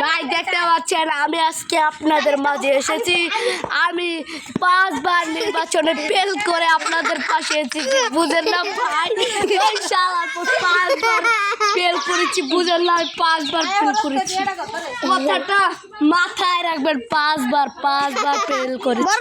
ভাই দেখতে পাচ্ছেন আমি আজকে আপনাদের মাঝে এসেছি। আমি 5 বার নির্বাচনে ফেল করে আপনাদের পাশে এসেছি, বুঝেন না ভাই? 5 বার ফেল করেছি, বুঝেন না? আমি 5 বার ফেল করেছি, কথাটা মাথায় রাখবেন। 5 বার ফেল করেছি।